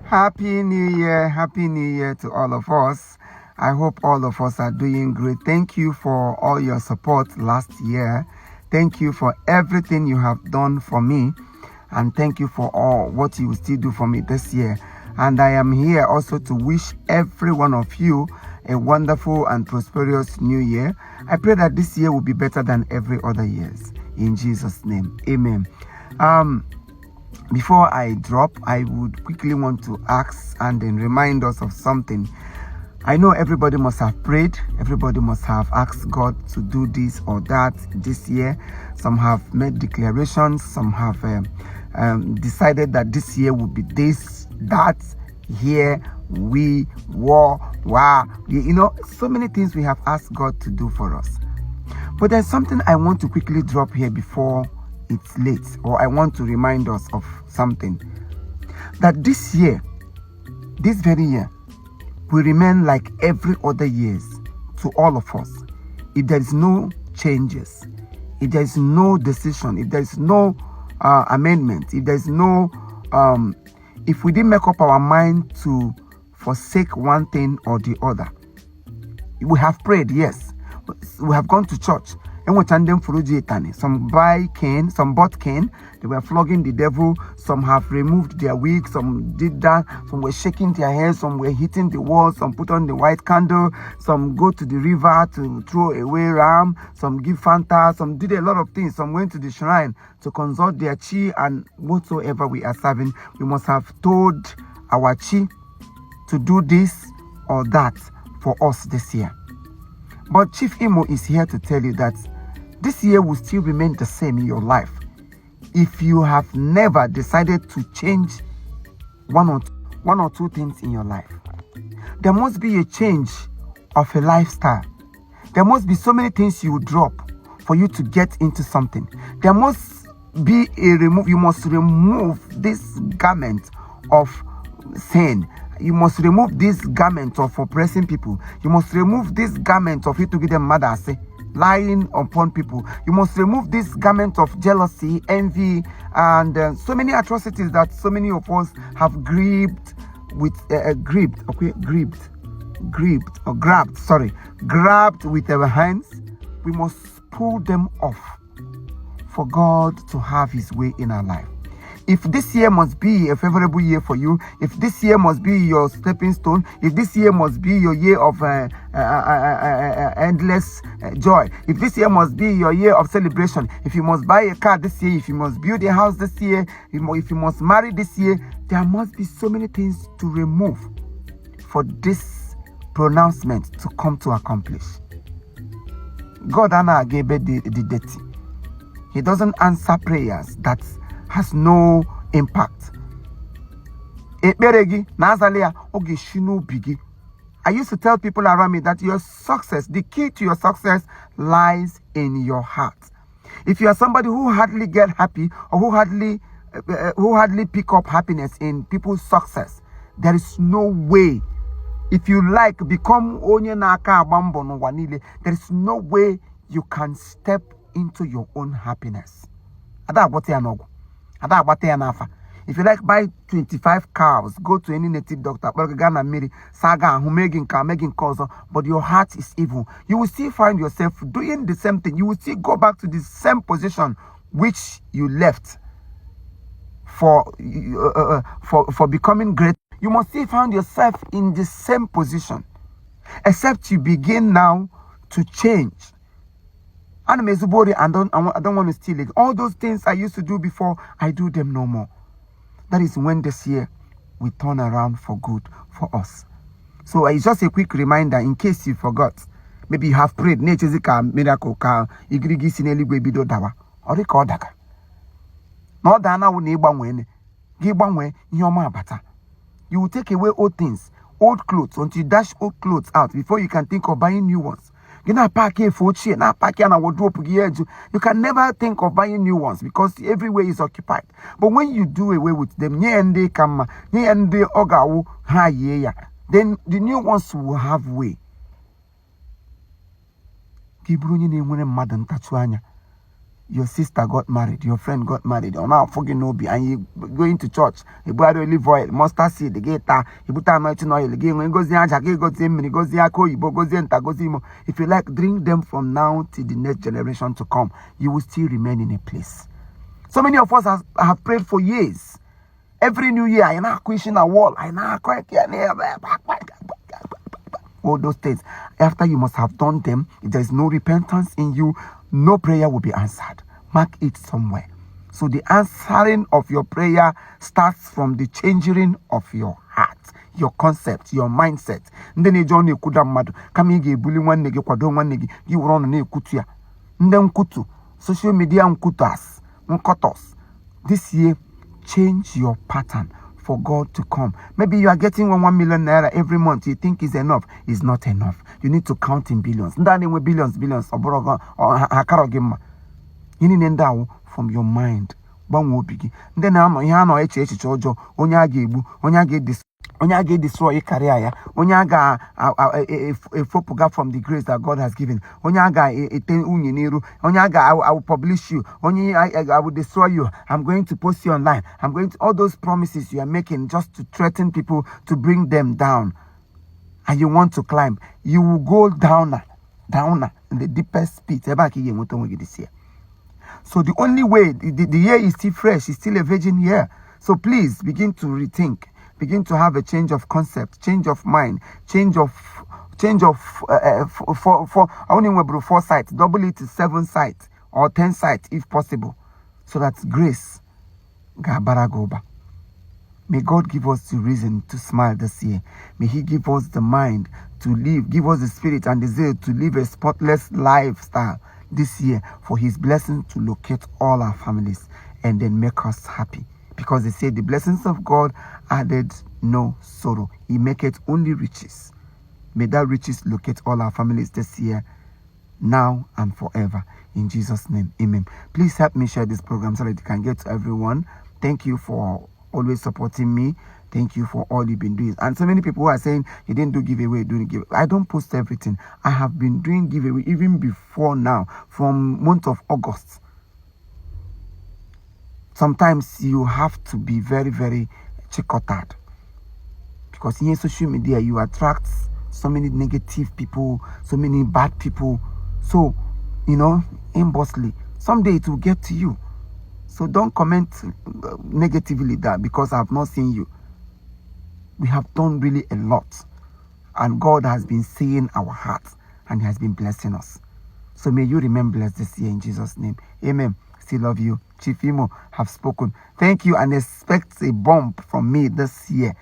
Happy New Year to all of us. I hope all of us are doing great. Thank you for all your support last year. Thank you for everything you have done for me. And thank you for all what you will still do for me this year. And I am here also to wish every one of you a wonderful and prosperous new year. I pray that this year will be better than every other years. In Jesus' name, amen. Before I drop, I would quickly want to ask and then remind us of something. I know everybody must have prayed. Everybody must have asked God to do this or that this year. Some have made declarations. Some have decided that this year will be this, that, here, we, war, wow. You know, so many things we have asked God to do for us. But there's something I want to quickly drop here before it's late, or I want to remind us of something. That this year, this very year, will remain like every other years to all of us. If there is no changes, if there is no decision, if there is no amendment, if there is no, if we didn't make up our mind to forsake one thing or the other. We have prayed, yes. We have gone to church. Some buy cane, some bought cane. They were flogging the devil. Some have removed their wig. Some did that. Some were shaking their hair. Some were hitting the wall. Some put on the white candle. Some go to the river to throw away ram. Some give Fanta. Some did a lot of things. Some went to the shrine to consult their chi, and whatsoever we are serving, we must have told our chi to do this or that for us this year. But Chief Imo is here to tell you that this year will still remain the same in your life if you have never decided to change one or two things in your life. There must be a change of a lifestyle. There must be so many things you drop for you to get into something. There must be a remove. You must remove this garment of sin. You must remove this garment of oppressing people. You must remove this garment of you to give them mother, say, lying upon people. You must remove this garment of jealousy, envy, and so many atrocities that so many of us have grabbed with our hands. We must pull them off for God to have his way in our life. If this year must be a favorable year for you, if this year must be your stepping stone, if this year must be your year of endless joy, if this year must be your year of celebration, if you must buy a car this year, if you must build a house this year, if you must marry this year, there must be so many things to remove for this pronouncement to come to accomplish. God gave the dirty. He doesn't answer prayers that has no impact. I used to tell people around me that your success, the key to your success lies in your heart. If you are somebody who hardly get happy or who hardly pick up happiness in people's success, there is no way. If you like become there is no way you can step into your own happiness. If you like buy 25 cows, go to any native doctor, but your heart is evil, you will still find yourself doing the same thing. You will still go back to the same position which you left for becoming great. You must still find yourself in the same position, except you begin now to change. I don't want to steal it. All those things I used to do before, I do them no more. That is when this year we turn around for good for us. So it's just a quick reminder in case you forgot. Maybe you have prayed, miracle ka igrigi sineli bido dawa. Ori ka odaka. No dana wo na igbanwe gi gbanwe ihe ọma abata. You will take away old things, old clothes, until you dash old clothes out before you can think of buying new ones. You can never think of buying new ones because everywhere is occupied. But when you do away with them, then the new ones will have way. your sister got married, your friend got married, or now fucking no be, and you going to church, you buy olive oil, mustard seed, the gator, you put anointing oil, again, when goes the ajaki, goes in, when goes the ako, you goes in, tagozimo. If you like, drink them from now till the next generation to come, you will still remain in a place. So many of us have prayed for years. Every new year, I now question a wall, I now quite all those things. After you must have done them, if there is no repentance in you, no prayer will be answered. Mark it somewhere. So the answering of your prayer starts from the changing of your heart, your concept, your mindset. Then you join the madu. Come here, bully one nigga, quadro one nigga. You run on a kutia. Then kutu. Social media unkutas, unkotos. This year, change your pattern for God to come. Maybe you are getting 1 million naira every month. You think is enough. It's not enough. You need to count in billions. Billions. Or hakarogima. You need to from your mind. Then Onya get destroy your career. Onya ga a fopoga from the grace that God has given. Onya ga a ten uniru. Onya ga I will publish you. Onya I will destroy you. I'm going to post you online. I'm going to all those promises you are making just to threaten people to bring them down. And you want to climb. You will go down in the deepest pit. This year. So the only way the year is still fresh, it's still a virgin year. So please begin to rethink. Begin to have a change of concept, change of mind, change of only 4 sites, double it to 7 sites or 10 sites if possible, so that grace gabaragoba. May God give us the reason to smile this year. May He give us the mind to live, give us the spirit and the zeal to live a spotless lifestyle this year, for His blessing to locate all our families and then make us happy. Because they say the blessings of God added no sorrow. He maketh only riches. May that riches locate all our families this year, now and forever. In Jesus' name, amen. Please help me share this program so that it can get to everyone. Thank you for always supporting me. Thank you for all you've been doing. And so many people are saying you didn't do giveaway, I don't post everything. I have been doing giveaway even before now, from month of August. Sometimes you have to be very, very chicotad. Because in social media, you attract so many negative people, so many bad people. So, imbustly, someday it will get to you. So don't comment negatively that because I have not seen you. We have done really a lot. And God has been seeing our hearts and He has been blessing us. So may you remain blessed this year in Jesus' name. Amen. Still love you. Chief Imo have spoken. Thank you and expect a bump from me this year.